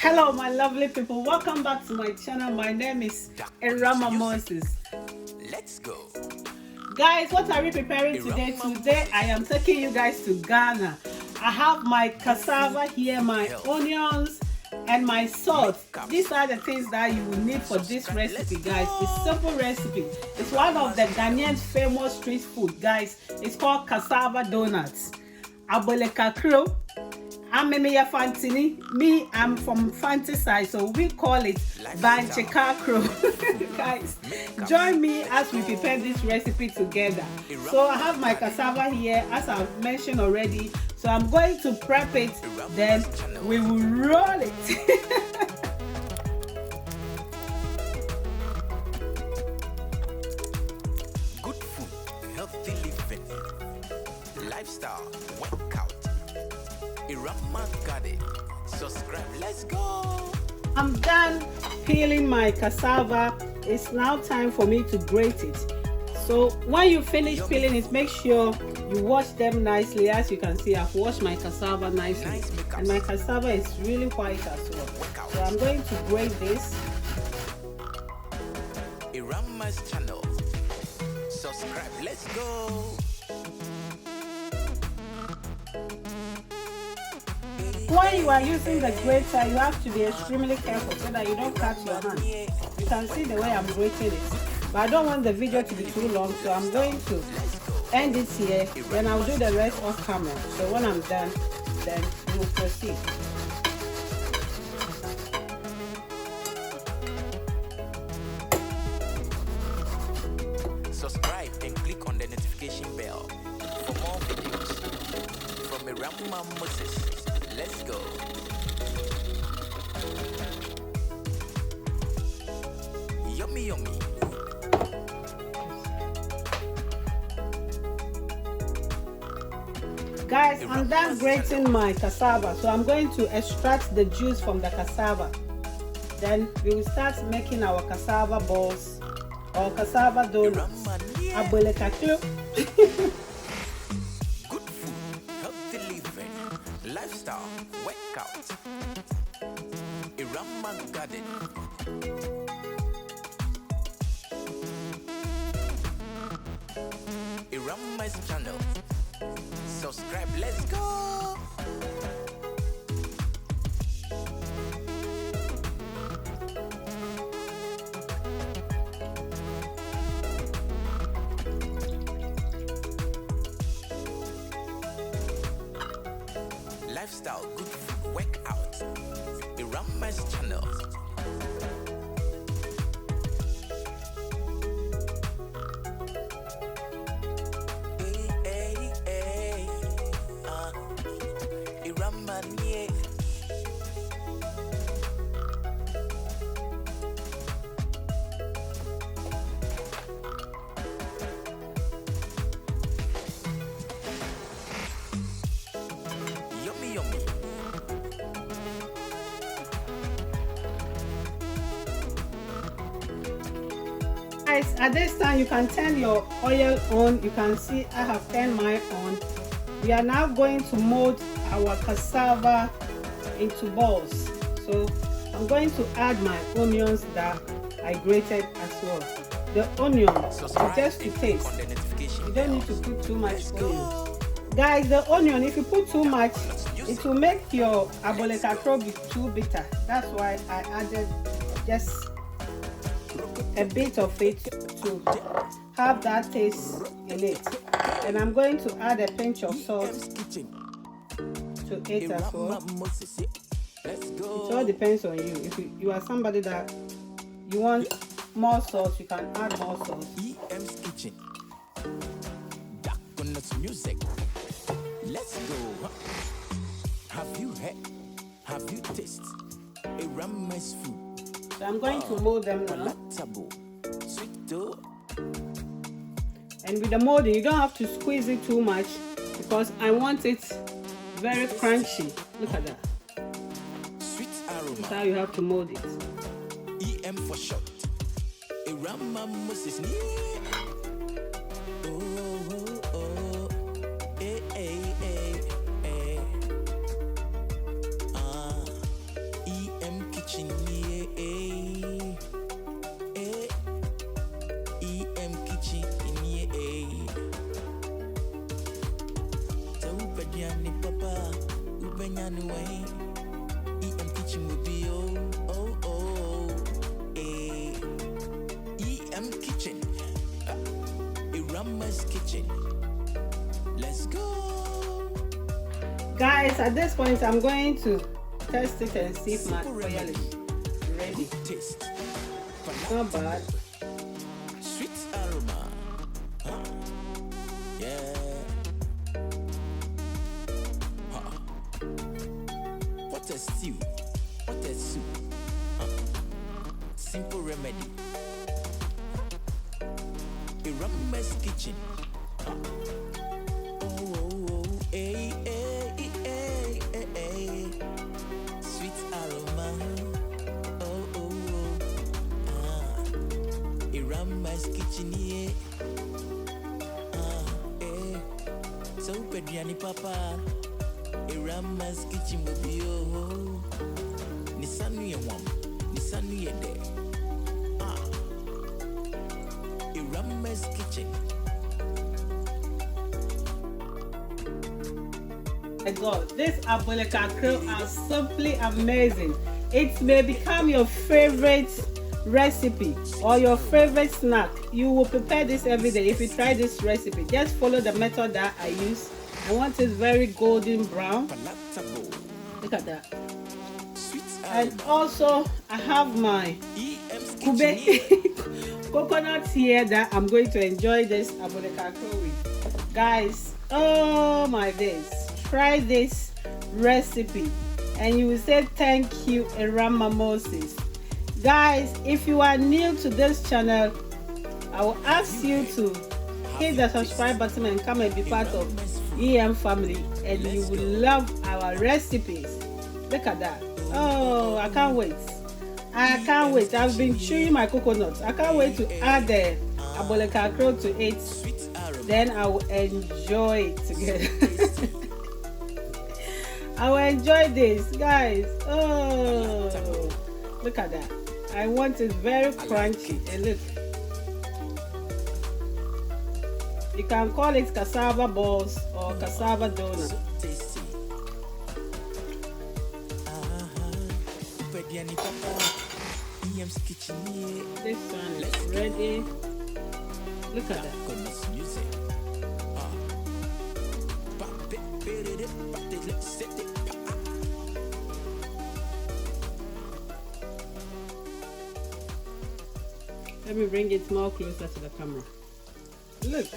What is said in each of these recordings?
Hello my lovely people, welcome back to my channel. My name is Erama Moses. Let's go. Guys, what are we preparing today? Today I am taking you guys to Ghana. I have my cassava here, my onions and my salt. These are the things that you will need for this recipe, guys. It's a simple recipe. It's one of the Ghanaian famous street food, guys. It's called cassava donuts. Agbelikaaklo. I'm Fantini. Me, I'm from Fanti side, so we call it Agbelikaaklo. Guys, join me as we prepare this recipe together. So I have my cassava here, as I've mentioned already. So I'm going to prep it, then we will roll it. Good food, healthy living, lifestyle, workout. Subscribe, let's go. I'm done peeling my cassava. It's now time for me to grate it. So when you finish peeling it, make sure you wash them nicely. As you can see, I've washed my cassava nicely, and my cassava is really white as well. So I'm going to grate this. Irama's channel. Subscribe, let's go. When you are using the grater, you have to be extremely careful so that you don't cut your hand. You can see the way I'm grating it. But I don't want the video to be too long, so I'm going to end it here. Then I'll do the rest off camera. So when I'm done, then we'll proceed. Subscribe and click on the notification bell for more videos from Erama Moses. Let's go. Yummy, yummy. Guys, I'm done grating my cassava, so I'm going to extract the juice from the cassava. Then we will start making our cassava balls or cassava donuts. Agbelikaaklo. Lifestyle, workout, Irama garden. Irama's channel. Subscribe, let's go. Lifestyle, good food, workout. Irama's channel. Hey, hey, hey. Iraman, yeah. Guys, at this time you can turn your oil on. You can see I have turned mine on. We are now going to mold our cassava into balls. So I'm going to add my onions that I grated as well. The onion is just to taste. You don't need to put too much onion. Guys, the onion, if you put too much, it will make your Agbelikaaklo be too bitter. That's why I added just a bit of it to have that taste in it. And I'm going to add a pinch of salt to it as well. It all depends on you. If you are somebody that you want more salt, you can add more salt. EM's kitchen. Doughnuts music. Let's go. Have you heard? Have you tasted Erama's food? So I'm going to mold them now. And with the molding, you don't have to squeeze it too much because I want it very crunchy. Look at that. Sweet aroma. That's how you have to mold it. EM for short. Erama Moses. EM Kitchen, yeah, EM Kitchen, yeah. So Badiani Papa, Ubanyani way. EM Kitchen will be EM Kitchen, Irama's Kitchen. Let's go. Guys, at this point, I'm going to test it and see if my oil is ready. Taste. Not bad. Sweet aroma. Huh? Yeah. Huh. What a stew. What a soup. Huh. Simple remedy. Irama's Kitchen. Huh. Sweet aroma. Irama's Kitchen, yeah. So Pedriani Papa. Irama's Kitchen will be Nisanu ye wam. Nisanu ye de. Irama's Kitchen. My God, this Agbelikaaklo are simply amazing. It may become your favorite recipe or your favorite snack. You will prepare this every day if you try this recipe. Just follow the method that I use. I want it very golden brown. Look at that. And also I have my coconut here that I'm going to enjoy this Agbelikaaklo with. Guys, oh my days, try this recipe and you will say thank you, Irama Moses. Guys, if you are new to this channel, I will ask you to hit the subscribe button and come and be part of EM family, and you will love our recipes. Look at that. Oh, I can't wait. I can't wait. I've been chewing my coconuts. I can't wait to add the Agbelikaaklo to it. Then I will enjoy it together. I will enjoy this, guys. Oh, look at that. I want it very crunchy. And look, you can call it cassava balls or cassava donut. This one is ready. Look at that. Let me bring it more closer to the camera. Look,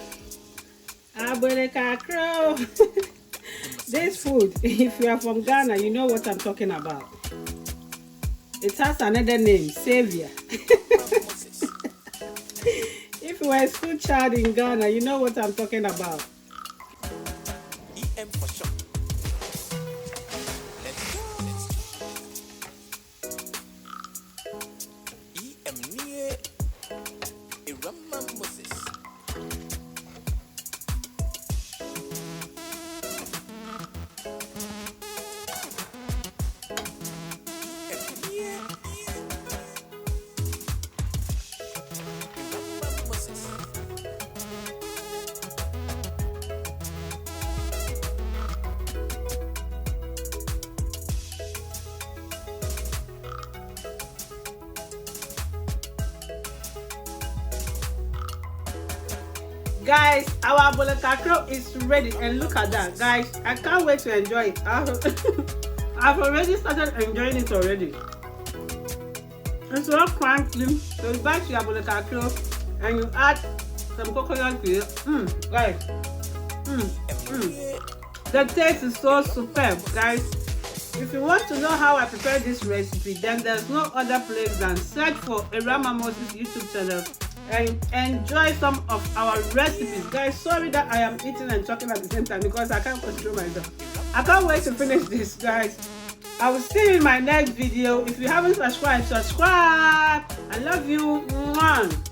Agbelikaaklo. This food, if you are from Ghana, you know what I'm talking about. It has another name, Savior. If you are a school child in Ghana, you know what I'm talking about. EM for sure. Let's go. EM near Irama Moses. Guys, our Agbelikaaklo is ready, and look at that, guys. I can't wait to enjoy it. I've already started enjoying it already. It's all crunchy. So you buy your Agbelikaaklo and you add some coconut to it. Guys. The taste is so superb, guys. If you want to know how I prepare this recipe, then there's no other place than search for Irama Moses YouTube channel and enjoy some of our recipes. Guys, sorry that I am eating and talking at the same time because I can't control myself. I can't wait to finish this, guys. I will see you in my next video. If you haven't subscribed, subscribe. I love you. Mwah.